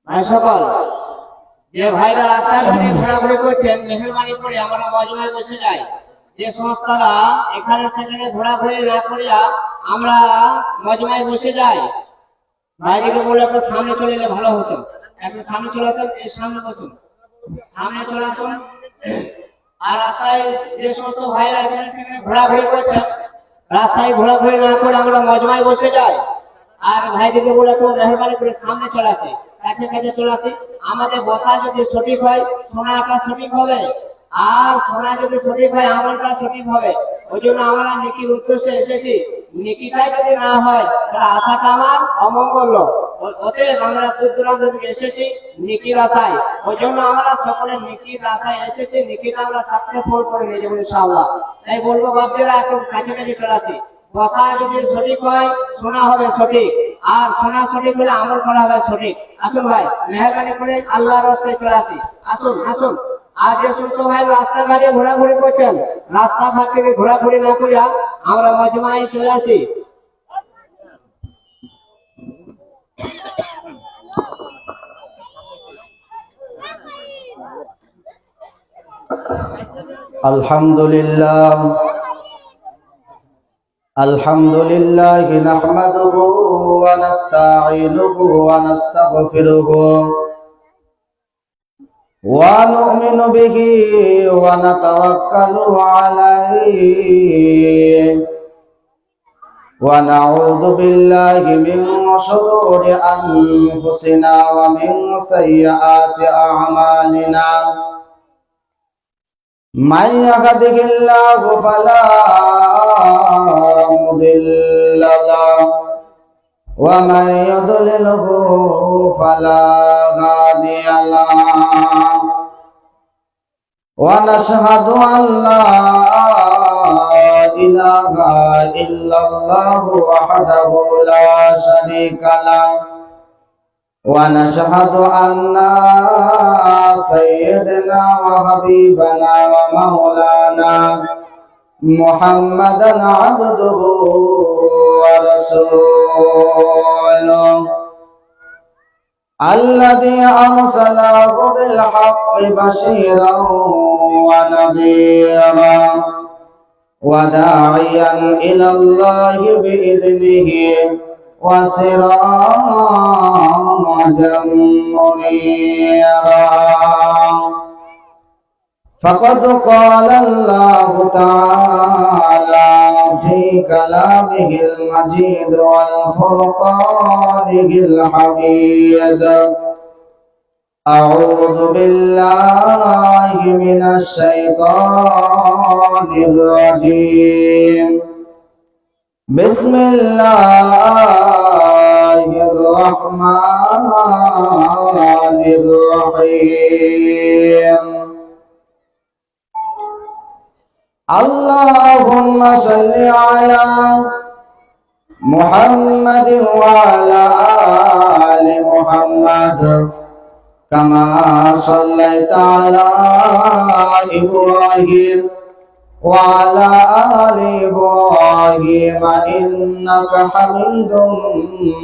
ভাই সকল যে ভাইরা রাস্তায় ঘোরাঘুরি করছেন, মেহরবানি করে আমরা মজমায় বসে যাই। যে সংস্থারা এখানে সেখানে ঘোরাঘুরি না করিয়া আমরা মজমায় বসে যাই। ভাইদেরকে বলে একটু সামনে চলে এলে ভালো হতো। একটু সামনে চলে আসুন, এই সামনে বসুন, সামনে চলে আসুন। আর রাস্তায় যে সমস্ত ভাইরা এখানে সেখানে ঘোরাঘুরি করছেন, রাস্তায় ঘোরাঘুরি না করে আমরা মজমায় বসে যাই। আর ভাইদেরকে বলে একটু মেহরবানি করে সামনে চলে আসে, কাছে কাছে চলে আসে। আমাদের বসা যদি সঠিক হয়, শোনাটা সঠিক হবে। আর শোনা যদি সঠিক হয়, আমলটা সঠিক হবে। ওই জন্য আমরা নেকির উদ্দেশ্যে এসেছি। নেকিটাই যদি না হয়, তাহলে আশাটা আমার অমঙ্গল। অতএব আমরা দূর দূরান্ত থেকে এসেছি নেকির আশায়। ওই জন্য আমরা সকলে নেকির আশায় এসেছি। নেকিটা আমরা সাকসেসফুল করে নিয়ে যাবো ইনশাআল্লাহ। তাই বলবো বাপজিরা একটু কাছে কাছে চলে আসি। কথা যদি সঠিক হয়, শোনা হবে সঠিক। আর শোনা সঠিক হলে আমল করা হবে সঠিক। আসুন ভাই, মেহরবানি করে আল্লাহর রাস্তায় চলে আসি। আসুন আসুন। আর যে সমস্ত ভাই রাস্তাঘাটে ঘোরাঘুরি করছেন, রাস্তাঘাট থেকে ঘোরাঘুরি না করিয়া আমরা মজমায় চলে আসি। আলহামদুলিল্লাহ আলহামদুলিল্লাহি নাহমাদুহু ওয়া নাস্তাঈনুহু ওয়া নাস্তাগফিরুহু ওয়া নু'মিনু বিহি ওয়া নাতাওয়াক্কালু আলাইহি ওয়া নাউযু বিল্লাহি মিন শুরুরি আনফুসিনা ওয়া মিন সাইয়্যাতি আ'মালিনা। من يهده الله فلا مضل له ومن يضلله فلا هادي له ونشهد أن لا إله إلا الله وحده لا شريك له ونشهد أن سيدنا وحبيبنا ومولانا محمدا عبده ورسوله الذي أرسله بالحق بشيرا ونذيرا وداعيا إلى الله بإذنه وسراجا منيرا. فقد قال الله تعالى في كلامه المجيد والفرقانه الحميد: أعوذ بالله من الشيطان الرجيم. بسم الله الرحمن الرحيم. اللهم صل على محمد وعلى آل محمد كما صليت على إبراهيم وعلى آل إبراهيم إنك حميد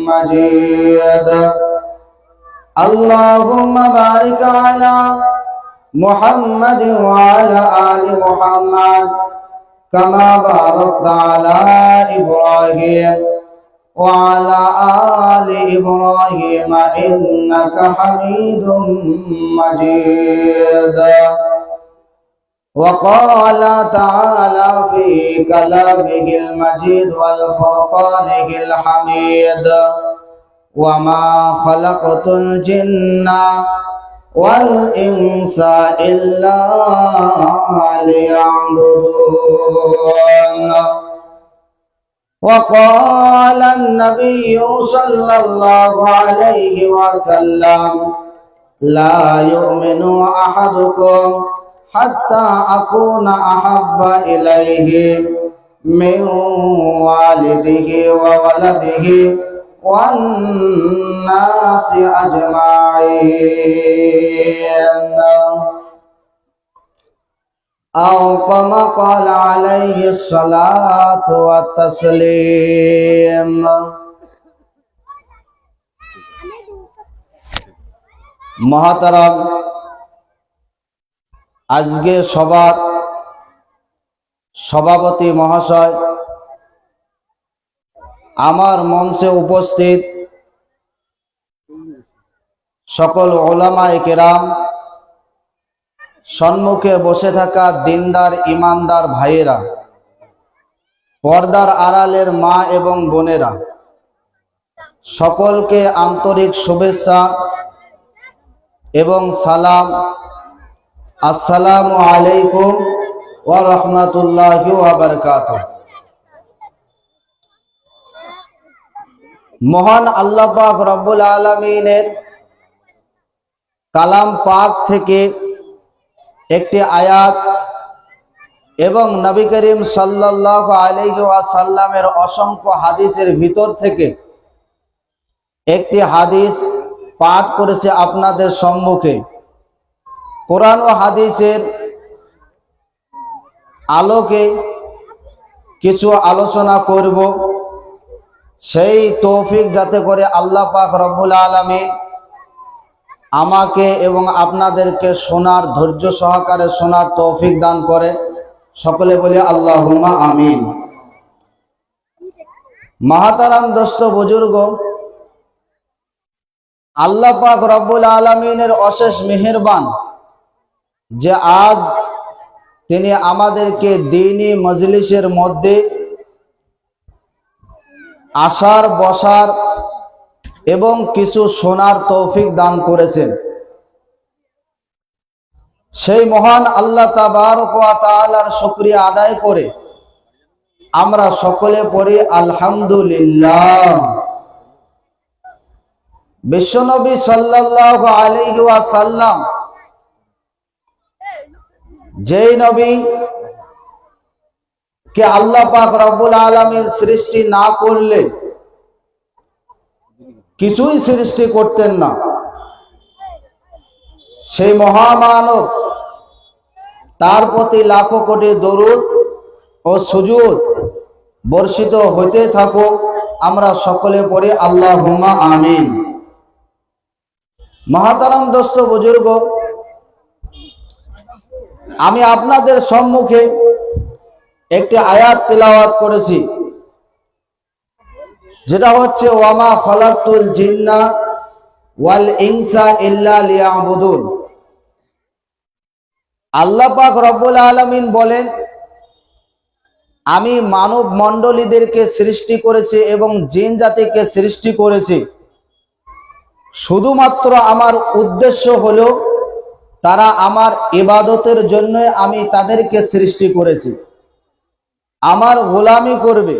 مجيد. اللهم بارك على محمد وعلى آل محمد كما باركت على إبراهيم وعلى آل إبراهيم إنك حميد مجيد. وقال تعالى في كلامه المجيد والفرقانه الحميد: وما خلقت الجن والإنس إلا ليعبدون. وقال النبي صلى الله عليه وسلم: لا يؤمن أحدكم حتى أكون أحب إليه من والده وولده والناس أجمعين، أو كما قال عليه الصلاة والتسليم. মহাতারাম, আজকে সবার সভাপতি মহাশয়, আমার মঞ্চে উপস্থিত সকল ওলামায়ে কেরাম, সম্মুখে বসে থাকা দিনদার ইমানদার ভাইয়েরা, পর্দার আড়ালের মা এবং বোনেরা, সকলকে আন্তরিক শুভেচ্ছা এবং সালাম। আসসালামু আলাইকুম ওয়া রাহমাতুল্লাহি ওয়া বারাকাতুহু। মহান আল্লাহ পাক রব্বুল আলামিনের কালাম পাক থেকে একটি আয়াত এবং নবী করিম সাল্লাল্লাহু আলাইহি ওয়াসাল্লামের অসংখ্য হাদিসের ভিতর থেকে একটি হাদিস পাঠ করেছে আপনাদের সম্মুখে। কোরআন ও হাদিসের আলোকে কিছু আলোচনা করব, সেই তৌফিক যাতে করে আল্লাহ পাক রব্বুল আলামিন আমাকে এবং আপনাদেরকে শোনার, ধৈর্য সহকারে শোনার তৌফিক দান করে। সকলে বলি আল্লাহুম্মা আমিন। মাহাতারাম দোস্ত বুজুর্গ, আল্লাহ পাক রব্বুল আলামিনের অশেষ মেহেরবান যে আজ তিনি আমাদেরকে দ্বীনি মজলিসের মধ্যে আসার, বসার এবং কিছু শোনার তৌফিক দান করেছেন। সেই মহান আল্লাহ তাবারক ওয়া তাআলার শুকরিয়া আদায় করে আমরা সকলে পড়ি আলহামদুলিল্লাহ। বিশ্বনবী সাল্লাল্লাহু আলাইহি ওয়াসাল্লাম, যেই নবী কে আল্লাহ পাক রব্বুল আলামিন সৃষ্টি না করলে কিছুই সৃষ্টি করতেন না, সেই মহামানব, তার প্রতি লাখো কোটি দরুদ ও সুজুদ বর্ষিত হতে থাকুক। আমরা সকলে পড়ি আল্লাহুম্মা আমিন। মহাতারাম দোস্ত বুজুর্গ, আমি আপনাদের সম্মুখে একটি আয়াত তিলাওয়াত করেছি, যেটা হচ্ছে ওয়ামা খালাকতুল জিন্না ওয়াল ইনসা ইল্লা লিয়াবুদুন। আল্লাহ পাক রব্বুল আলামিন বলেন, আমি মানব মণ্ডলীদেরকে সৃষ্টি করেছি এবং জিন জাতিকে সৃষ্টি করেছি শুধুমাত্র আমার উদ্দেশ্য হলো তারা আমার ইবাদতের জন্য আমি তাদেরকে সৃষ্টি করেছি। আমার গোলামি করবে,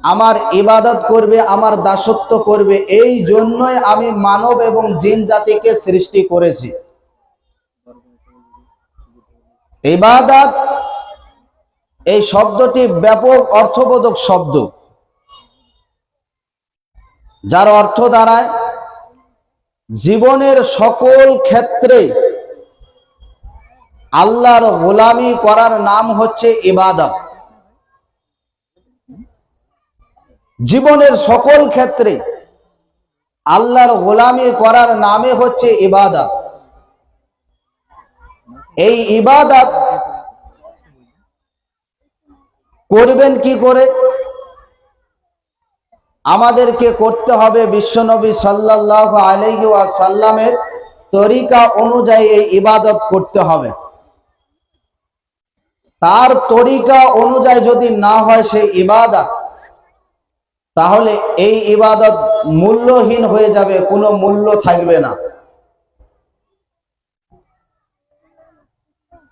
আমার ইবাদত করবে, আমার দাসত্ব করবে, এই জন্যই আমি মানব এবং জিন জাতিকে সৃষ্টি করেছি। ইবাদত এই শব্দটি ব্যাপক অর্থবোধক শব্দ, যার অর্থ দাঁড়ায় জীবনের সকল ক্ষেত্রে আল্লাহর গোলামি করার নাম হচ্ছে ইবাদত। জীবনের সকল ক্ষেত্রে আল্লাহর গোলামি করার নামে হচ্ছে ইবাদত। এই ইবাদত করবেন কি করে? আমাদেরকে করতে হবে বিশ্বনবী সাল্লাল্লাহু আলাইহি ওয়াসাল্লামের তরিকা অনুযায়ী এই ইবাদত করতে হবে। তার তরিকা অনুযায়ী যদি না হয় সেই ইবাদত, তাহলে এই ইবাদত মূল্যহীন হয়ে যাবে, কোনো মূল্য থাকবে না।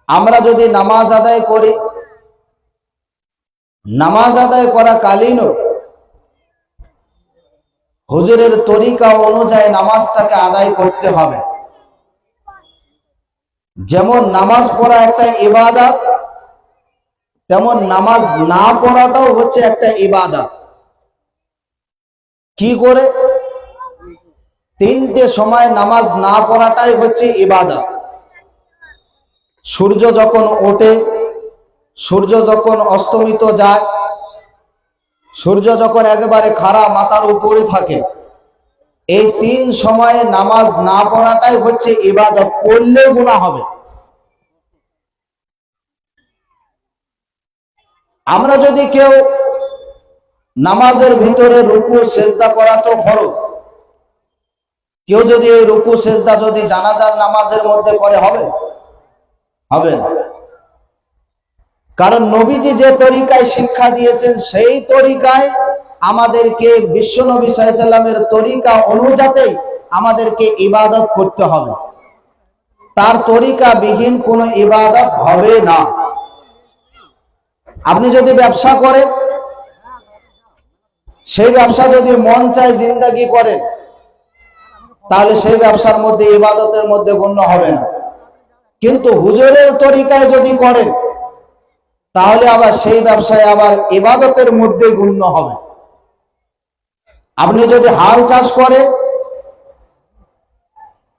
আমরা যদি নামাজ আদায় করি, নামাজ আদায় করা কালীনও হুজুরের তরিকা অনুযায়ী নামাজটাকে আদায় করতে হবে। যেমন নামাজ পড়া একটা ইবাদত, তেমন নামাজ না পড়াটাও হচ্ছে একটা ইবাদত। কি করে? তিনটে সময় নামাজ না পড়াটাই হচ্ছে ইবাদত। সূর্য যখন ওঠে, সূর্য যখন অস্তমিত যায়, সূর্য যখন একেবারে খাড়া মাথার উপরে থাকে, এই 3 সময়ে নামাজ না পড়াটাই হচ্ছে ইবাদত, করলেও গুনাহ হবে। আমরা যদি কেউ নামাজের ভিতরে রুকু সেজদা করা তো ফরজ, কেউ যদি এই রুকু সেজদা যদি জানাজার নামাজের মধ্যে করে হবে হবে না। কারণ নবীজি যে তরিকায় শিক্ষা দিয়েছেন সেই তরিকায় আমাদেরকে, বিশ্ব নবী সাল্লাল্লাহু আলাইহি সাল্লামের তরিকা অনুযায়ী আমাদেরকে ইবাদত করতে হবে। তার তরিকা বিহীন কোনো ইবাদত হবে না। আপনি যদি ব্যবসা করেন, সেই ব্যবসা যদি মন চায় জিন্দাগি করেন, তাহলে সেই ব্যবসার মধ্যে ইবাদতের মধ্যে গণ্য হবে না। কিন্তু হুজুরের তরিকায় যদি করেন, তাহলে আবার সেই ব্যবসায় আবার ইবাদতের মধ্যে গণ্য হবে। আপনি যদি হাল চাষ করেন,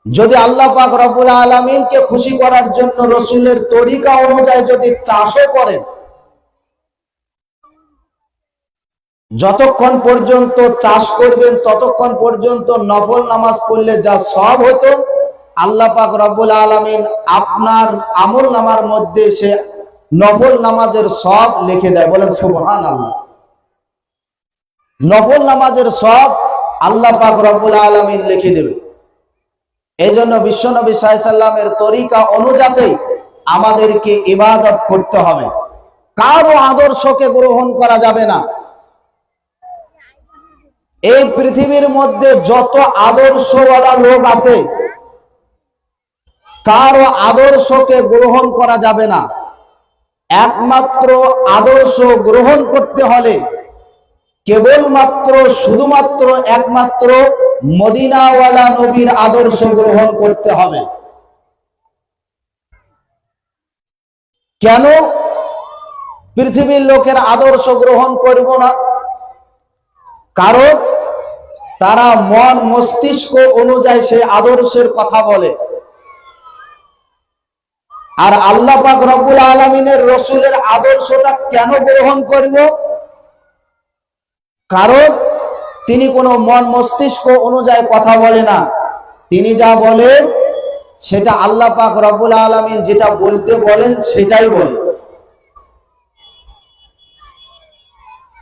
যদি আল্লাহ পাক রব্বুল আলামিনকে খুশি করার জন্য রসুলের তরিকা অনুযায়ী যদি চাষও করেন, যতক্ষণ পর্যন্ত চাষ করবেন ততক্ষণ পর্যন্ত নফল নামাজ পড়লে যা সওয়াব হতো, আল্লাহ পাক রব্বুল আলামিন আপনার আমল নামার মধ্যে সে নফল নামাজের সওয়াব লিখে দেয়। বলেন সুবহানাল্লাহ। নফল নামাজের সওয়াব আল্লাহ পাক রব্বুল আলামিন লিখে দেবে। এই জন্য বিশ্বনবী সাল্লাল্লাহু আলাইহি সাল্লামের তরিকা অনুযায়ী আমাদেরকে ইবাদত করতে হবে। কারো আদর্শকে গ্রহণ করা যাবে না। এই পৃথিবীর মধ্যে যত আদর্শওয়ালা লোক আছে, কারো আদর্শকে গ্রহণ করা যাবে না। একমাত্র আদর্শ গ্রহণ করতে হলে কেবলমাত্র শুধুমাত্র একমাত্র মদিনাওয়ালা নবীর আদর্শ গ্রহণ করতে হবে। কেন পৃথিবীর লোকের আদর্শ গ্রহণ করব না? কারণ তারা মন মস্তিষ্ক অনুযায়ী সেই আদর্শের কথা বলে। আর আল্লাহ পাক রব্বুল আলামিনের রসুলের আদর্শটা কেন গ্রহণ করব? কারণ তিনি কোনো মন মস্তিষ্ক অনুযায়ী কথা বলে না। তিনি যা বলেন সেটা আল্লাহ পাক রব্বুল আলামিন যেটা বলতে বলেন সেটাই বলে।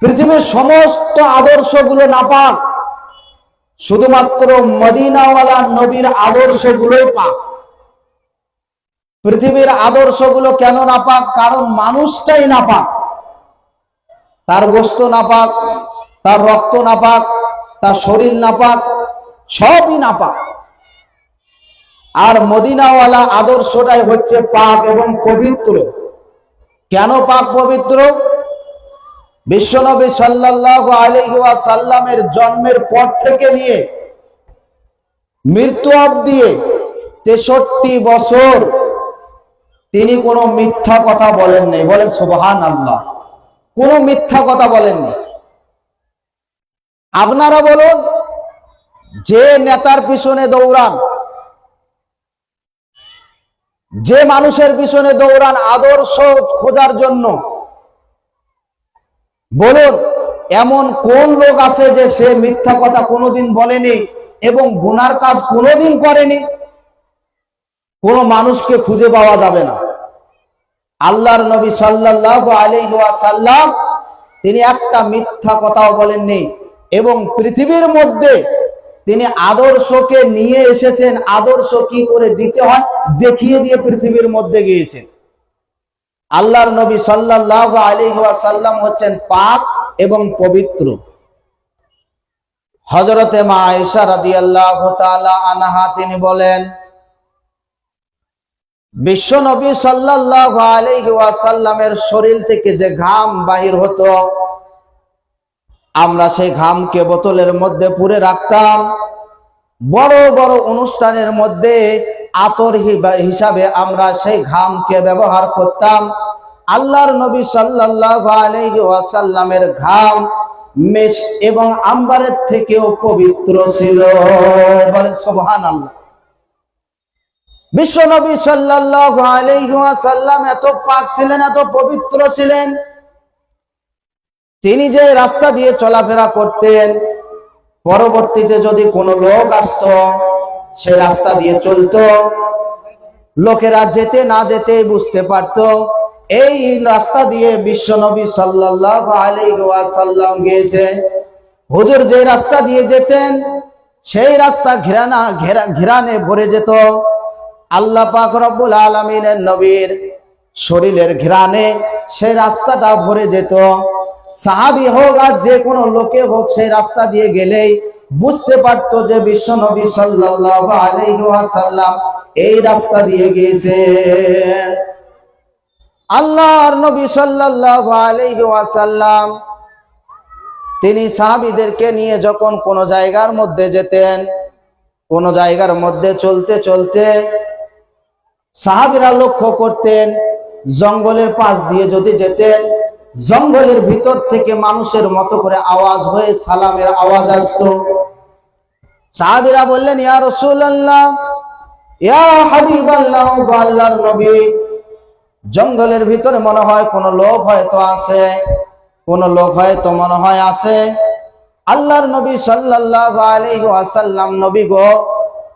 পৃথিবীর সমস্ত আদর্শগুলো নাপাক, শুধুমাত্র মদিনাওয়ালা নবীর আদর্শগুলোই পাক। পৃথিবীর আদর্শগুলো কেন নাপাক? কারণ মানুষটাই নাপাক। তার গোশত নাপাক, তার রক্ত নাপাক, তার শরীর নাপাক, সবই নাপাক। আর মদিনাওয়ালা আদর্শটাই হচ্ছে পাক এবং পবিত্র। কেন পাক পবিত্র? বিশ্বনবী সাল্লাল্লাহু আলাইহি ওয়াসাল্লামের জন্মের পর থেকে নিয়ে মৃত্যু অবধি 63 বছর তিনি কোনো মিথ্যা কথা বলেননি। বলেন সুবহানাল্লাহ। কোনো মিথ্যা কথা বলেননি। আপনারা বলুন, যে নেতার পিছনে দৌড়ান, যে মানুষের পিছনে দৌড়ান আদর্শ খোঁজার জন্য, বলুন এমন কোন লোক আছে যে সে মিথ্যা কথা কোনোদিন বলেনি এবং গুনার কাজ কোনোদিন করেনি? কোন মানুষকে খুঁজে পাওয়া যাবে না। আল্লাহর নবী সাল্লাল্লাহু আলাইহি ওয়াসাল্লাম তিনি একটা মিথ্যা কথাও বলেননি এবং পৃথিবীর মধ্যে তিনি আদর্শকে নিয়ে এসেছেন। আদর্শ কি করে দিতে হয় দেখিয়ে দিয়ে পৃথিবীর মধ্যে গিয়েছেন। আল্লাহর নবী সাল্লাল্লাহু আলাইহি ওয়াসাল্লাম হচ্ছেন পাক এবং পবিত্র। হযরতে মা আয়েশা রাদিয়াল্লাহু তাআলা আনহা তিনি বলেন, বিশ্ব নবী সাল্লাল্লাহু আলাইহি ওয়াসাল্লামের শরীর থেকে যে ঘাম বাহির হতো, আমরা সেই ঘামকে বোতলের মধ্যে পুরে রাখতাম। বড় বড় অনুষ্ঠানের মধ্যে আতর হিসাবে আমরা সেই ঘামকে ব্যবহার করতাম। আল্লাহর নবী সাল্লাল্লাহু আলাইহি ওয়াসাল্লামের ঘাম মেশক এবং আম্বারের থেকেও পবিত্র ছিল। বলেন সুবহানাল্লাহ। বিশ্ব নবী সাল্লাল্লাহু আলাইহি ওয়াসাল্লাম এত পাক ছিলেন, এত পবিত্র ছিলেন, তিনি যে রাস্তা দিয়ে চলাফেরা করতেন পরবর্তীতে যদি কোনো লোক আসতো, সে রাস্তা দিয়ে চলতো, লোকেরা যেতে না যেতে বুঝতে পারতো এই রাস্তা দিয়ে বিশ্বনবী সাল্লাল্লাহু আলাইহি ওয়াসাল্লাম গিয়েছে। হুজুর যে রাস্তা দিয়ে যেতেন সেই রাস্তা ঘিরানে ভরে যেত। আল্লাহ পাক রব্বুল আলামিনের নবীর শরীরের ঘিরানে সেই রাস্তাটা ভরে যেত। সাহাবী হোক আর যে কোনো লোকে হোক, সেই রাস্তা দিয়ে গেলেই বুঝতে পারতো যে বিশ্বনবী সাল্লাল্লাহু আলাইহি ওয়াসাল্লাম এই রাস্তা দিয়ে গিয়েছেন। আল্লাহর নবী সাল্লাল্লাহু আলাইহি ওয়াসাল্লাম তিনি সাহাবীদেরকে নিয়ে যখন কোনো জায়গার মধ্যে যেতেন, কোনো জায়গার মধ্যে চলতে চলতে সাহাবীরা লক্ষ্য করতেন জঙ্গলের পাশ দিয়ে যদি যেতেন, জঙ্গলের ভিতর থেকে মানুষের মতো করে আওয়াজ হয়ে সালামের আওয়াজ আসতো। সাহাবীরা বললেন, ইয়া রাসূলুল্লাহ, ইয়া হাবিবাল্লাহ, আল্লাহর নবী, জঙ্গলের ভিতরে মনে হয় কোন লোক হয়তো আছে, কোন লোক হয়তো মনে হয় আছে। আল্লাহর নবী সাল্লাল্লাহু আলাইহি ওয়াসাল্লাম, নবী গো,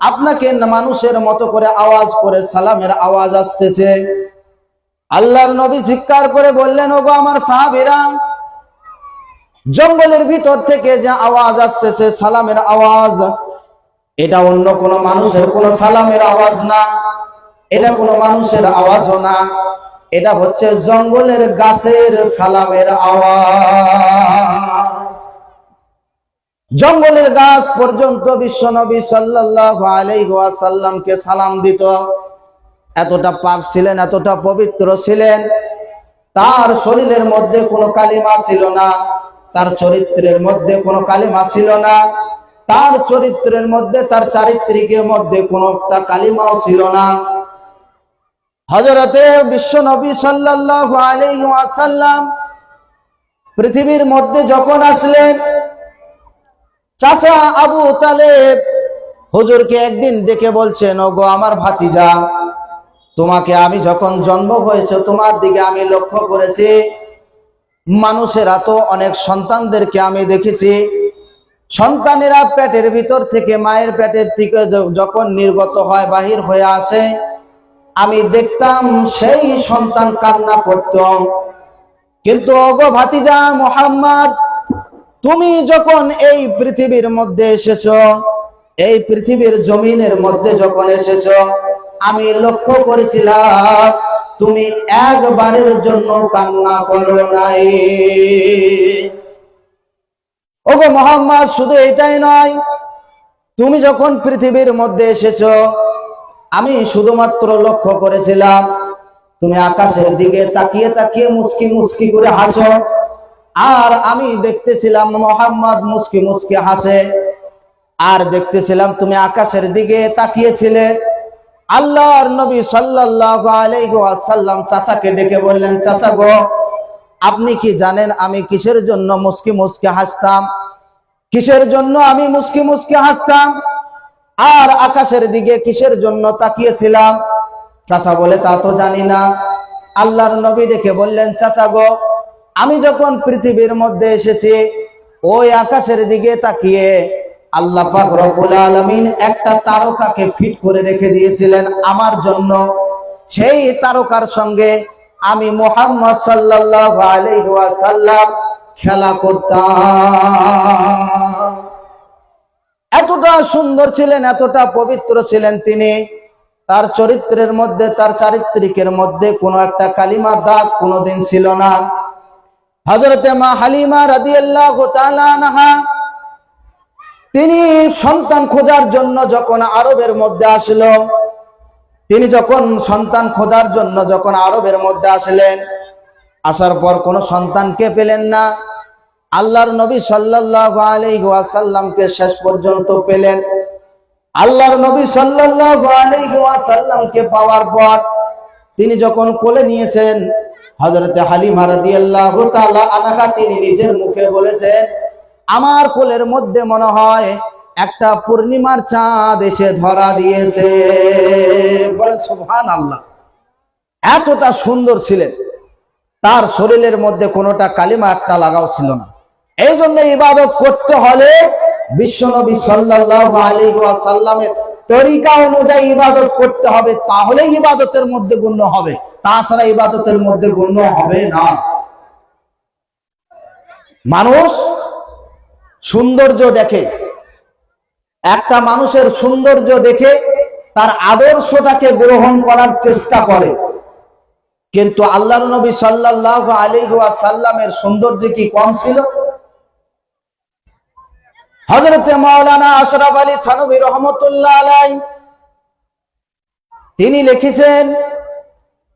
আপনাকে মানুষের মতো করে আওয়াজ করে সালামের আওয়াজ আসতেছে। আল্লাহর নবী চিৎকার করে বললেন, ওগো আমার সাহাবীরা, জঙ্গলের ভিতর থেকে যে আওয়াজ আসতেছে সালামের আওয়াজ, এটা অন্য কোনো মানুষের কোনো সালামের আওয়াজ না, এটা কোনো মানুষের আওয়াজও না, এটা হচ্ছে জঙ্গলের গাছের সালামের আওয়াজ। জঙ্গলের গাছ পর্যন্ত বিশ্বনবী সাল্লাল্লাহু আলাইহি ওয়াসাল্লামকে সালাম দিত। এতটা পাক ছিলেন, এতটা পবিত্র ছিলেন। তার শরীরের মধ্যে কোনো কালিমা ছিল না, তার চরিত্রের মধ্যে কোনো কালিমা ছিল না, তার চরিত্রের মধ্যে, তার চারিত্রিকের মধ্যে কোনো একটা কালিমাও ছিল না। হযরতে বিশ্বনবী সাল্লাল্লাহু আলাইহি ওয়াসাল্লাম পৃথিবীর মধ্যে যখন আসলেন, চাচা আবু তালেব হুজুরকে একদিন ডেকে বলছেন, ওগো আমার ভাতিজা, তোমাকে আমি যখন জন্ম হয়েছে তোমার দিকে আমি লক্ষ্য করেছি, মানুষেরা তো অনেক সন্তানদেরকে আমি দেখেছি, সন্তানেরা পেটের ভিতর থেকে, মায়ের পেটের থেকে যখন নির্গত হয়, বাহির হয়ে আসে, আমি দেখতাম সেই সন্তান কান্না করত। কিন্তু ওগো ভাতিজা মুহাম্মদ, তুমি যখন এই পৃথিবীর মধ্যে এসেছো, এই পৃথিবীর জমিনের মধ্যে যখন এসেছো, আমি লক্ষ্য করেছিলাম তুমি একবারের জন্য কান্না করো নাই। ওগো মুহাম্মদ, শুধু এটাই নয়, তুমি যখন পৃথিবীর মধ্যে এসেছো, আমি শুধুমাত্র লক্ষ্য করেছিলাম তুমি আকাশের দিকে তাকিয়ে তাকিয়ে মুস্কি মুস্কি করে হাসো, আর আমি দেখতেছিলাম মুহাম্মদ মুস্কি মুস্কি হাসে, আর দেখতেছিলাম তুমি আকাশের দিকে তাকিয়েছিলে। আল্লাহর নবী সাল্লাল্লাহু আলাইহি ওয়াসাল্লাম চাচাকে ডেকে বললেন, চাচা গো, আপনি কি জানেন আমি কিসের জন্য মুস্কি মুস্কি হাসতাম? কিসের জন্য আমি মুস্কি মুস্কি হাসতাম আর আকাশের দিকে কিসের জন্য তাকিয়েছিলাম? চাচা বলে, তা তো জানি না। আল্লাহর নবী ডেকে বললেন, চাচা গো, আমি যখন পৃথিবীর মধ্যে এসেছি, ওই আকাশের দিকে তাকিয়ে আল্লাহ পাক রব্বুল আলামিন একটা তারকাকে ফিট করে রেখে দিয়েছিলেন আমার জন্য। সেই তারকার সঙ্গে আমি মুহাম্মদ সাল্লাল্লাহু আলাইহি ওয়াসাল্লাম খেলা করতাম। এতটা সুন্দর ছিলেন, এতটা পবিত্র ছিলেন তিনি। তার চরিত্রের মধ্যে, তার চারিত্রিকের মধ্যে কোনো একটা কালিমার দাগ কোনোদিন ছিল না। হযরতে মা হালিমা রাদিয়াল্লাহু তাআলা আনহা, তিনি সন্তান খোঁজার জন্য যখন আরবের মধ্যে আসলো, তিনি যখন সন্তান খোঁজার জন্য যখন আরবের মধ্যে আসলেন, আসার পর কোনো সন্তানকে পেলেন না। আল্লাহর নবী সাল্লাল্লাহু আলাইহি ওয়াসাল্লামকে শেষ পর্যন্ত পেলেন। আল্লাহর নবী সাল্লাল্লাহু আলাইহি ওয়াসাল্লামকে পাওয়ার পর তিনি যখন কোলে নিয়েছেন, হযরতে হালিমা রাদিয়াল্লাহু তাআলা আনহা তিনি নিজের মুখে বলেছেন, আমার কোলের মধ্যে মনে হয় একটা পূর্ণিমার চাঁদ এসে ধরা দিয়েছে। বলেন সুবহানাল্লাহ। এতটা সুন্দর ছিলেন, তার শরীরের মধ্যে কোনোটা কালিমা একটা লাগাও ছিল না। এই জন্য ইবাদত করতে হলে বিশ্বনবী সাল্লাল্লাহু আলাইহি ওয়াসাল্লামের তরিকা অনুযায়ী ইবাদত করতে হবে, তাহলে ইবাদতের মধ্যে গণ্য হবে, তাছাড়া ইবাদতের মধ্যে গণ্য হবে না। মানুষ সৌন্দর্য দেখে, একটা মানুষের সৌন্দর্য দেখে তার আদর্শটাকে গ্রহণ করার চেষ্টা করে, কিন্তু আল্লাহর নবী সাল্লাল্লাহু আলাইহি ওয়াসাল্লামের সৌন্দর্য কি কম ছিল? হযরত মাওলানা আশরাফ আলী থানভী রহমাতুল্লাহ আলাইহি তিনি লিখেছেন,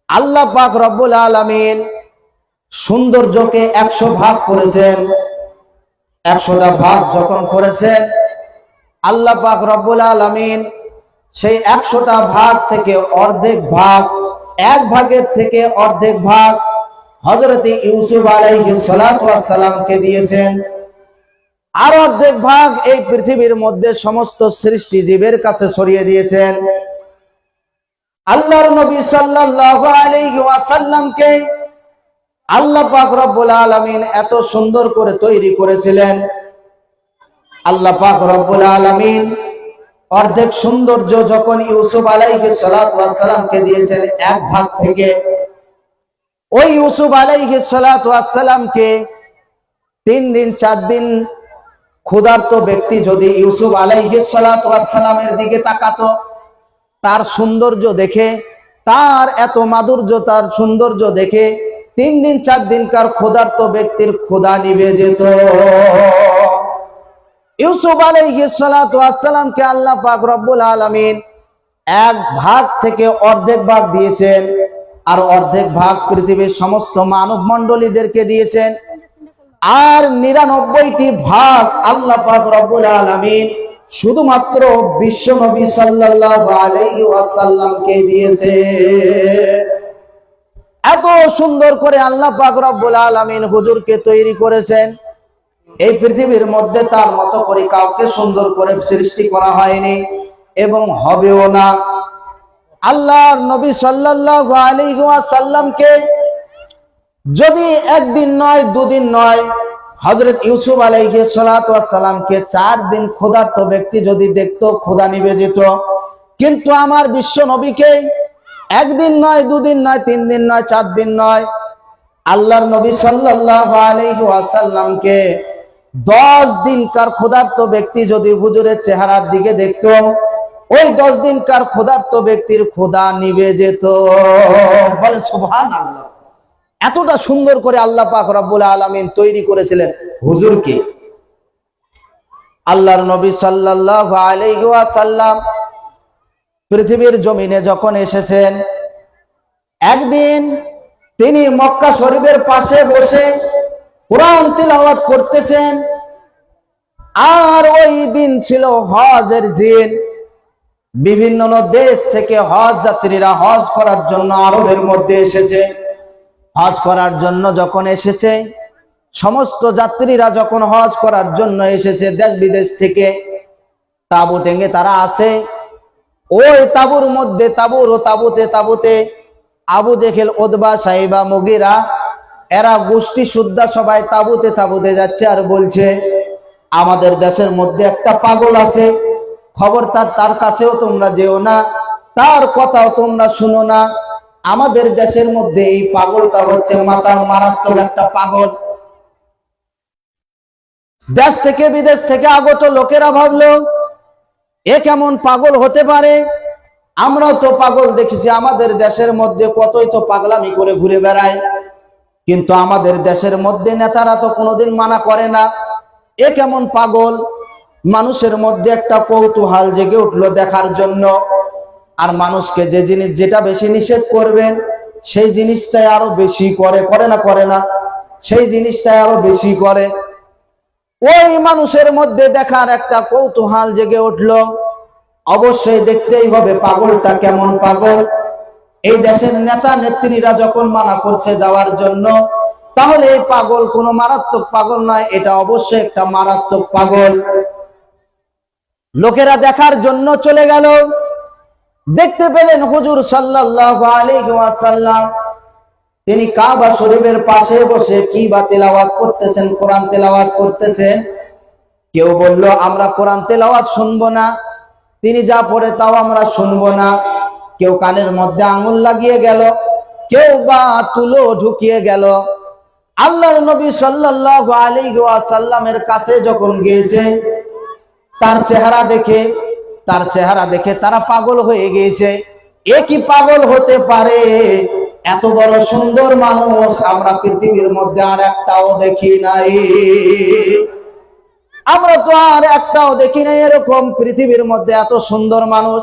আল্লাহ পাক রব্বুল আলামিন সৌন্দর্যকে 100 ভাগ করেছেন। 100টা ভাগ যখন করেছেন, আল্লাহ পাক রব্বুল আলামিন সেই 100টা ভাগ থেকে অর্ধেক ভাগ, এক ভাগের থেকে অর্ধেক ভাগ হযরত ইউসুফ আলাইহিস সালাতু ওয়াস সালামকে দিয়েছেন, আর অর্ধেক ভাগ এই পৃথিবীর মধ্যে সমস্ত সৃষ্টি জীবের কাছে ছড়িয়ে দিয়েছেন। আল্লাহর নবী সাল্লাল্লাহু আলাইহি ওয়াসাল্লামকে আল্লাহ পাক রব্বুল আলামিন এত সুন্দর করে তৈরি করেছিলেন। আল্লাহ পাক রব্বুল আলামিন অর্ধেক সৌন্দর্য যখন ইউসুফ আলাইহিস সালাতু ওয়াস সালামকে দিয়েছেন এক ভাগ থেকে, ওই ইউসুফ আলাইহিস সালাতু ওয়াস সালামকে 3 দিন 4 দিন ক্ষুধার্ত ব্যক্তি যদি ইউসুফ আলাইহিস সালাতু ওয়াস সালামের দিকে তাকাতো, তার সৌন্দর্য দেখে, তার এত মাধুর্য, তার সৌন্দর্য দেখে 3 দিন 4 দিনকার ক্ষুধার্ত ব্যক্তির ক্ষুধা নিভে যেত। ইউসুফ আলাইহিস সালাতু ওয়াস সালামকে আল্লাহ পাক রব্বুল আলামিন এক ভাগ থেকে অর্ধেক ভাগ দিয়েছেন, আর অর্ধেক ভাগ পৃথিবীর সমস্ত মানব মণ্ডলীদেরকে দিয়েছেন, আর 99টি ভাগ আল্লাহ পাক রব্বুল আলামিন শুধুমাত্র বিশ্বনবী সাল্লাল্লাহু আলাইহি ওয়াসাল্লামকে দিয়েছে। এত সুন্দর করে আল্লাহ পাক রব্বুল আলামিন হুজুরকে তৈরি করেছেন, এই পৃথিবীর মধ্যে তার মতো করে কাউকে সুন্দর করে সৃষ্টি করা হয়নি এবং হবেও না। আল্লাহর নবী সাল্লাল্লাহু আলাইহি ওয়াসাল্লামকে যদি একদিন নয়, দুদিন নয়, হযরত ইউসুফ আলাইহিস সালাতু ওয়াস সালামকে 4 দিন ক্ষুধার্ত ব্যক্তি যদি দেখতো, ক্ষুধা নিভে যেত। কিন্তু আমার বিশ্ব নবীকে একদিন নয়, দুদিন নয়, 3 দিন নয়, 4 দিন নয়, আল্লাহর নবী সাল্লাল্লাহু আলাইহি ওয়াসাল্লামকে 10 দিনকার ক্ষুধার্ত ব্যক্তি যদি হুজুরের চেহারার দিকে দেখতো, ওই 10 দিনকার ক্ষুধার্ত ব্যক্তির ক্ষুধা নিভে যেত। বলেন সুবহানাল্লাহ। এতটা সুন্দর করে আল্লাহ পাক রব্বুল আলামিন তৈরি করেছিলেন হুজুরকে। আল্লাহর নবী সাল্লাল্লাহু আলাইহি ওয়াসাল্লাম পৃথিবীর জমিনে যখন এসেছেন, একদিন তিনি মক্কা শরীফের পাশে বসে কোরআন তিলাওয়াত করতেছেন, আর ওই দিন ছিল হজের দিন। বিভিন্ন দেশ থেকে হজ যাত্রীরা হজ করার জন্য আরবের মধ্যে এসেছে। হজ করার জন্য যখন এসেছে, সমস্ত যাত্রীরা যখন হজ করার জন্য এসেছে দেশ বিদেশ থেকে, তাবু টেঙ্গে তারা আসে। ওই তাবুর মধ্যে, তাবুতে আবু জেহেল, উতবা, সাইবা, মুগীরা, এরা গোষ্ঠী সুদ্ধা সবাই তাবুতে যাচ্ছে আর বলছে, আমাদের দেশের মধ্যে একটা পাগল আছে, খবরদার তার কাছেও তোমরা যেও না, তার কথাও তোমরা শুনো না। আমাদের দেশের মধ্যে এই পাগলটা হচ্ছে মাতার মারাত্মক একটা পাগল। দেশ থেকে বিদেশ থেকে আগত লোকেরা ভাবলো, এ কেমন পাগল হতে পারে? আমরাও তো পাগল দেখেছি, আমাদের দেশের মধ্যে কতই তো পাগলামি করে ঘুরে বেড়ায়, কিন্তু আমাদের দেশের মধ্যে নেতারা তো কোনোদিন মানা করে না, এ কেমন পাগল? মানুষের মধ্যে একটা কৌতূহল জেগে উঠলো দেখার জন্য। আর মানুষকে যে জিনিস যেটা বেশি নিষেধ করবেন, সেই জিনিসটাই আরো বেশি করে না, সেই জিনিসটাই আরো বেশি করে। ওই মানুষের মধ্যে দেখার একটা কৌতূহল জেগে উঠলো, অবশ্যই দেখতেই হবে পাগলটা কেমন পাগল। এই দেশের নেতা নেত্রীরা যখন মানা করছে যাওয়ার জন্য, তাহলে এই পাগল কোনো মারাত্মক পাগল নয়, এটা অবশ্যই একটা মারাত্মক পাগল। লোকেরা দেখার জন্য চলে গেল। দেখতে পেলেন হুজুর সাল্লাল্লাহু আলাইহি ওয়াসাল্লাম তিনি কাবা শরীফের পাশে বসে কি বা তেলাওয়াত করতেছেন, কোরআন তেলাওয়াত করতেছেন। কেউ বলল আমরা কোরআন তেলাওয়াত শুনবো না, তিনি যা পড়ে তাও আমরা শুনবো না। কেউ কানের মধ্যে আঙুল লাগিয়ে গেল, কেউ বা তুলো ঢুকিয়ে গেল। আল্লাহর নবী সাল্লাল্লাহু আলাইহি ওয়াসাল্লামের কাছে যখন গিয়েছে, তার চেহারা দেখে তারা পাগল হয়ে গিয়েছে। এ কি পাগল হতে পারে? এত বড় সুন্দর মানুষ আমরা পৃথিবীর মধ্যে আর একটাও দেখি নাই। আমরা তো আর একটাও দেখি নাই এরকম পৃথিবীর মধ্যে এত সুন্দর মানুষ।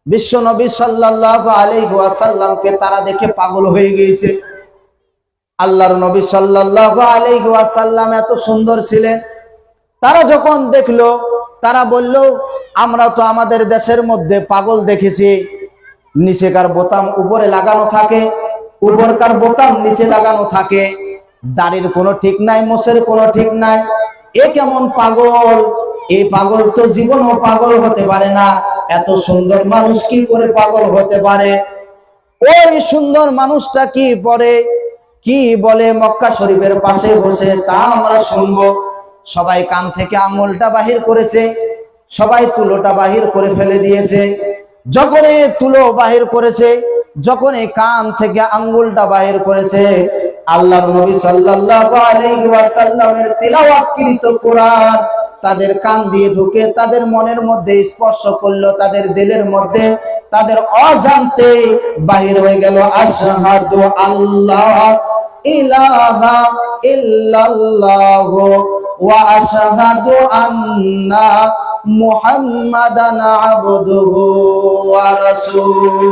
বিশ্ব নবী সাল্লাল্লাহু আলাইহি ওয়াসাল্লামকে তারা দেখে পাগল হয়ে গিয়েছে। আল্লাহর নবী সাল্লাল্লাহু আলাইহি ওয়াসাল্লাম এত সুন্দর ছিলেন। তারা যখন দেখলো, তারা বলল আমরা তো আমাদের দেশের মধ্যে পাগল দেখেছি, নিচেকার বোতাম উপরে লাগানো থাকে, উপরকার বোতাম নিচে লাগানো থাকে, দাড়ির কোনো ঠিক নাই, মোছের কোনো ঠিক নাই। এ কেমন পাগল? এই পাগল তো জীবনও পাগল হতে পারে না। এত সুন্দর মানুষ কি করে পাগল হতে পারে? ওই সুন্দর মানুষটা কি পরে কি বলে মক্কা শরীফের পাশে বসে তা আমরা শুনবো। সবাই কান থেকে আঙুলটা বাহির করেছে, সবাই তুলোটা বাহির করে ফেলে দিয়েছে। যখন এই তুলো বাহির করেছে, যখন এই কান থেকে আঙ্গুলটা বাহির করেছে, আল্লাহর নবী সাল্লাল্লাহু আলাইহি ওয়াসাল্লামের তিলাওয়াতকৃত কোরআন তাদের কান দিয়ে ঢুকে তাদের মনের মধ্যে স্পর্শ করলো, তাদের দিলের মধ্যে, তাদের অজান্তে বাহির হয়ে গেল আশহাদু আল্লাহ ইলাহা ইল্লাল্লাহু ওয়া আশহাদু আন্না মুহাম্মাদান আবদুহু ওয়া রাসূলুহু।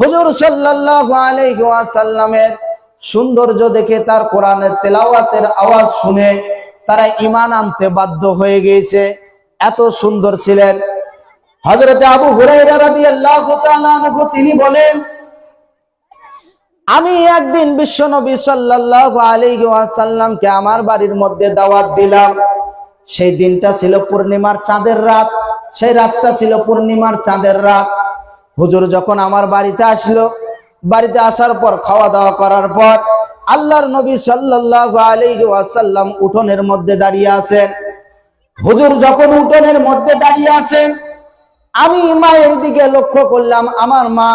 হুজুর সাল্লাল্লাহু আলাইহি ওয়াসাল্লামের সৌন্দর্য দেখে, তার কোরআনের তেলাওয়াতের আওয়াজ শুনে তারা ঈমান আনতে বাধ্য হয়ে গিয়েছে। এত সুন্দর ছিলেন। হযরতে আবু হুরায়রা রাদিয়াল্লাহু তাআলা আনহু তিনি বলেন, আমি একদিন বিশ্বনবী সাল্লাল্লাহু আলাইহি ওয়াসাল্লামকে আমার বাড়ির মধ্যে দাওয়াত দিলাম। সেই দিনটা ছিল পূর্ণিমার চাঁদের রাত, সেই রাতটা ছিল পূর্ণিমার চাঁদের রাত। হুজুর যখন আমার বাড়িতে আসলো, বাড়িতে আসার পর খাওয়া দাওয়া করার পর আল্লাহর নবী সাল্লাল্লাহু আলাইহি ওয়াসাল্লাম উঠোনের মধ্যে দাঁড়িয়ে আছেন। হুজুর যখন উঠোনের মধ্যে দাঁড়িয়ে আছেন, আমি মায়ের দিকে লক্ষ্য করলাম। আমার মা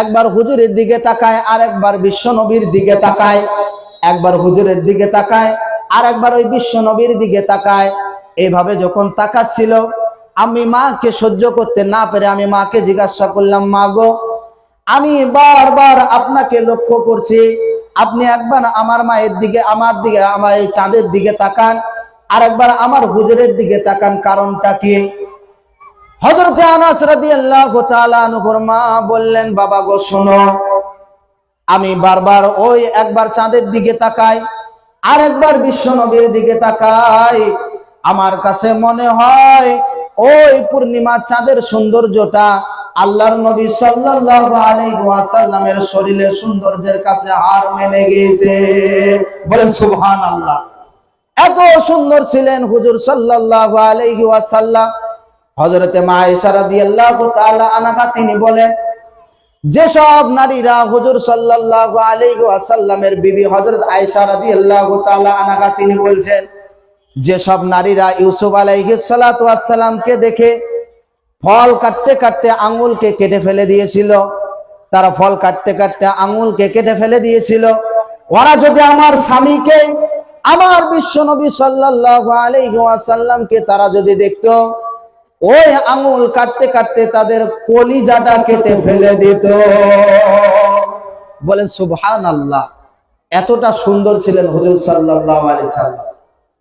একবার হুজুরের দিকে তাকায়, আর একবার বিশ্ব নবীর দিকে তাকায়, একবার হুজুরের দিকে তাকায়, আর একবার ওই বিশ্ব নবীর দিকে তাকায়। এইভাবে যখন তাকাচ্ছিল, আমি মাকে সহ্য করতে না পেরে আমি মাকে জিজ্ঞাসা করলাম, মা গো, আমি বারবার আপনাকে লক্ষ্য করছি, আপনি একবার আমার মায়ের দিকে, আমার দিকে, আমার এই চাঁদের দিকে তাকান, আর একবার আমার হুজুরের দিকে তাকান, কারণটা কি? হযরতে আনাস রাদিয়াল্লাহু তাআলা আনহুর মা বললেন, বাবা গো শোনো, আমি বারবার ওই একবার চাঁদের দিকে তাকাই, আর একবার বিশ্ব নবীর দিকে তাকাই, আমার কাছে মনে হয় ওই পূর্ণিমা চাঁদের সৌন্দর্যটা আল্লাহর নবী সাল্লাল্লাহু আলাইহি ওয়াসাল্লামের শরীরের সৌন্দর্যের কাছে হার মেনে গিয়েছে। বলেন সুবহানাল্লাহ। এত সুন্দর ছিলেন হুজুর সাল্লাল্লাহু আলাইহি ওয়াসাল্লাম। হযরতে মা আয়েশা রাদিয়াল্লাহু তাআলা আনহা তিনি বলেন, যেসব নারীরা হুজুর সাল্লাল্লাহু আলাইহি ওয়াসাল্লামের বিবি হযরত আয়েশা রাদিয়াল্লাহু তাআলা আনহা তিনি বলছেন, যেসব নারীরা ইউসুফ আলাইহিস সালাতু ওয়াস সালামকে দেখে ফল কাটতে কাটতে আঙ্গুলকে কেটে ফেলে দিয়েছিল, তারা ফল কাটতে কাটতে আঙ্গুলকে কেটে ফেলে দিয়েছিল, ওরা যদি আমার স্বামীকে, আমার বিশ্বনবী সাল্লাল্লাহু আলাইহি ওয়াসাল্লামকে তারা যদি দেখতো, ওই আঙ্গুল কাটতে কাটতে তাদের কলিজাটা কেটে ফেলে দিত। বলেন সুবহানাল্লাহ। এতটা সুন্দর ছিলেন হুজুর সাল্লাল্লাহু আলাইহি সাল্লাম।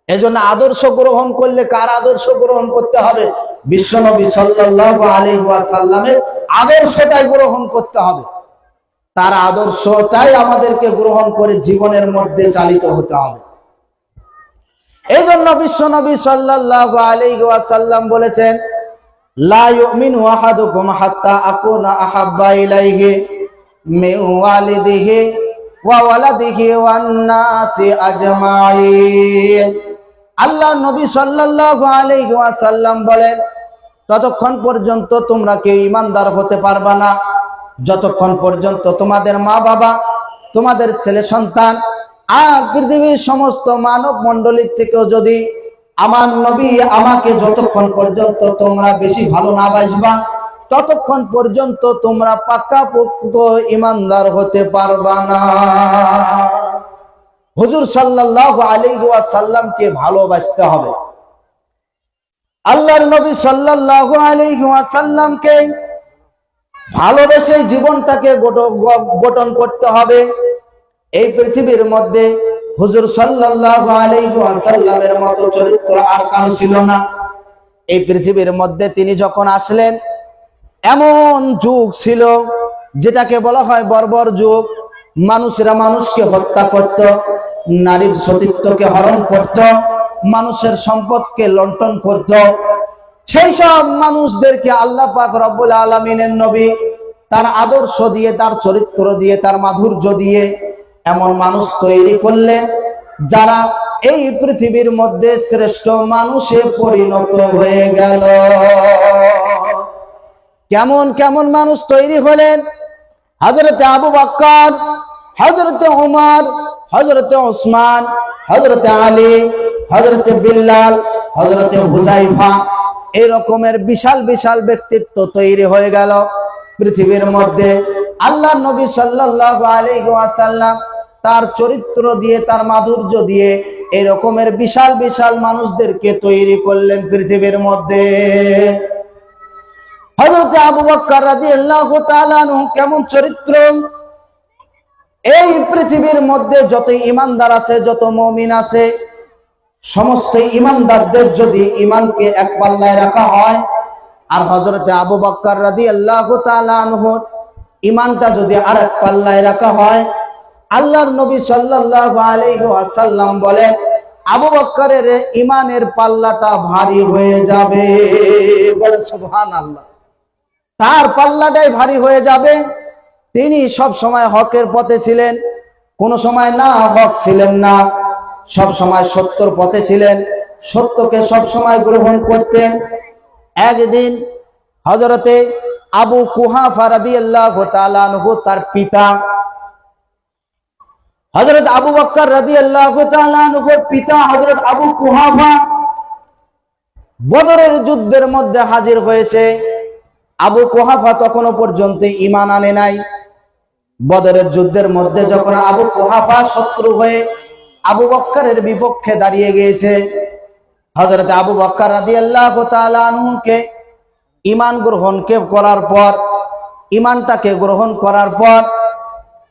এজন্য আদর্শ গ্রহণ করলে কার আদর্শ গ্রহণ করতে হবে? বিশ্বনবী সাল্লাল্লাহু আলাইহি ওয়াসাল্লামের আদর্শটাই গ্রহণ করতে হবে। তার আদর্শটাই আমাদেরকে গ্রহণ করে জীবনের মধ্যে চালিত হতে হবে। এই জন্য বিশ্বনবী সাল্লাল্লাহু আলাইহি ওয়াসাল্লাম বলেছেন, লা ইউমিনু আহাদুকুম হাত্তা আকুনা আহাব্বা ইলাইহি মিন ওয়ালিদিহি ওয়া ওয়ালাদিহি ওয়ান নাসি আজমাইন। আল্লাহ নবী সাল্লাল্লাহু আলাইহি ওয়াসাল্লাম বলেন, ততক্ষণ পর্যন্ত তোমরা কেউ ঈমানদার হতে পারবা না যতক্ষণ পর্যন্ত তোমাদের মা বাবা, তোমাদের ছেলে সন্তান আর পৃথিবীর সমস্ত মানব মণ্ডলীর থেকেও যদি আমার নবী আমাকে যতক্ষণ পর্যন্ত তোমরা বেশি ভালো না বাসবা, ততক্ষণ পর্যন্ত তোমরা পাকাপোক্ত ঈমানদার হতে পারবা না। হুজুর সাল্লাল্লাহু আলাইহি ওয়াসাল্লামকে ভালোবাসতে হবে। আল্লাহর নবী সাল্লাল্লাহু আলাইহি ওয়াসাল্লামকে ভালোবেসে জীবনটাকে গঠন করতে হবে। এই পৃথিবীর মধ্যে হুজুর সাল্লাল্লাহু আলাইহি ওয়াসাল্লামের মতো চরিত্র আর কারো ছিল না। এই পৃথিবীর মধ্যে তিনি যখন আসলেন, এমন যুগ ছিল যেটাকে বলা হয় বর্বর যুগ। মানুষেরা মানুষকে হত্যা করত, নারীর সতীত্বকে হরণ করত, মানুষের সম্পদকে লুণ্ঠন করত। সেই সব মানুষদেরকে আল্লাহ পাক রব্বুল আলামিনের নবী তার আদর্শ দিয়ে, তার চরিত্র দিয়ে, তার মাধুর্য দিয়ে এমন মানুষ তৈরি করলেন যারা এই পৃথিবীর মধ্যে শ্রেষ্ঠ মানুষে পরিণত হয়ে গেল। কেমন কেমন মানুষ তৈরি হলেন! হযরতে আবু বকর, হযরতে ওমর, হযরতে ওসমান, হযরতে আলী, হযরতে বিল্লাল, হযরতে হুযায়ফা, এই রকমের বিশাল বিশাল ব্যক্তিত্ব তৈরি হয়ে গেল পৃথিবীর মধ্যে। আল্লাহর নবী সাল্লাল্লাহু আলাইহি ওয়াসাল্লাম তার চরিত্র দিয়ে, তার মাধুর্য দিয়ে এই রকমের বিশাল বিশাল মানুষদেরকে তৈরি করলেন পৃথিবীর মধ্যে। হযরত আবু বকর রাদিয়াল্লাহু তাআলা আনহু কেমন চরিত্র! এই পৃথিবীর মধ্যে যত ঈমানদার আছে, যত মুমিন আছে, সমস্ত ঈমানদারদের যদি ঈমানকে এক পাল্লায় রাখা হয়, আর হযরতে আবু বকর রাদিয়াল্লাহু তাআলা আনহু ঈমানটা যদি আরেক পাল্লায় রাখা হয়, আল্লাহর নবী সাল্লাল্লাহু আলাইহি ওয়াসাল্লাম বলেন আবু বকরের ঈমানের পাল্লাটা ভারী হয়ে যাবে। বলেন সুবহানাল্লাহ। তার পাল্লাটাই ভারী হয়ে যাবে। তিনি সব সময় হকের পথে ছিলেন, কোন সময় না হক ছিলেন না, সব সময় সত্যর পথে ছিলেন, সত্যকে সব সময় গ্রহণ করতেন। একদিন হযরতে আবু কুহাফা রাদিয়াল্লাহু তাআলা আনহু তার পিতা, হযরত আবু বকর রাদিয়াল্লাহু তাআলা আনহুর পিতা হযরত আবু কুহাফা বদরের যুদ্ধের মধ্যে হাজির হয়েছে। আবু কুহাফা তখনও পর্যন্ত ঈমান আনে নাই। বদরের যুদ্ধের মধ্যে যখন আবু কুহাফা শত্রু হয়ে আবু বকরের বিপক্ষে দাঁড়িয়ে গিয়েছে, হযরত আবু বকর রাদিয়াল্লাহু তাআলা আনহুকে ঈমানটাকে গ্রহণ করার পর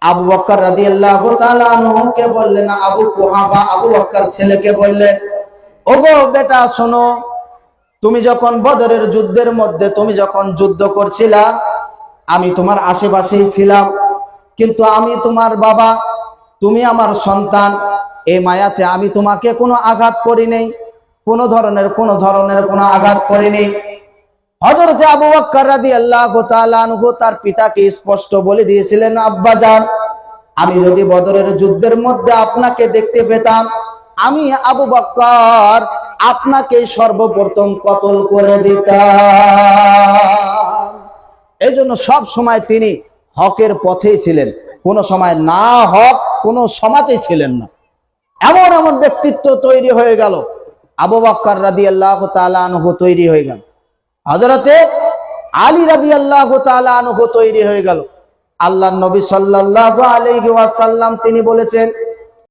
আবু বকর রাদিয়াল্লাহু তাআলা আনহুকে বললেন, আবু কুহাফা আবু বকর ছেলেকে বললেন, ওগো বেটা শোনো, তুমি যখন বদরের যুদ্ধের মধ্যে তুমি যখন যুদ্ধ করছিলা, আমি তোমার আশেপাশেই ছিলাম, কিন্তু আমি তোমার বাবা, তুমি আমার সন্তান, এই মায়াতে আমি তোমাকে কোনো আঘাত করিনি, কোনো ধরনের কোনো আঘাত করিনি। হযরত আবু বকর রাদিয়াল্লাহু তাআলা আনহু তার পিতাকে স্পষ্ট বলে দিয়েছিলেন, আব্বাজান, আমি যদি বদরের যুদ্ধের মধ্যে আপনাকে দেখতে পেতাম, আমি আবু বকর আপনাকে সর্বপ্রথম কতল করে দিতাম। এই জন্য সব সময় তিনি হকের পথেই ছিলেন, কোনো সময় না হক কোনো সমাতেই ছিলেন না। এমন এমন ব্যক্তিত্ব তৈরি হয়ে গেল, আবু বকর রাদিয়াল্লাহু তাআলা আনহু তৈরি হয়ে গেল, হযরতে আলী রাদিয়াল্লাহু তাআলা আনহু তৈরি হয়ে গেল। আল্লাহর নবী সাল্লাল্লাহু আলাইহি ওয়াসাল্লাম তিনি বলেছেন,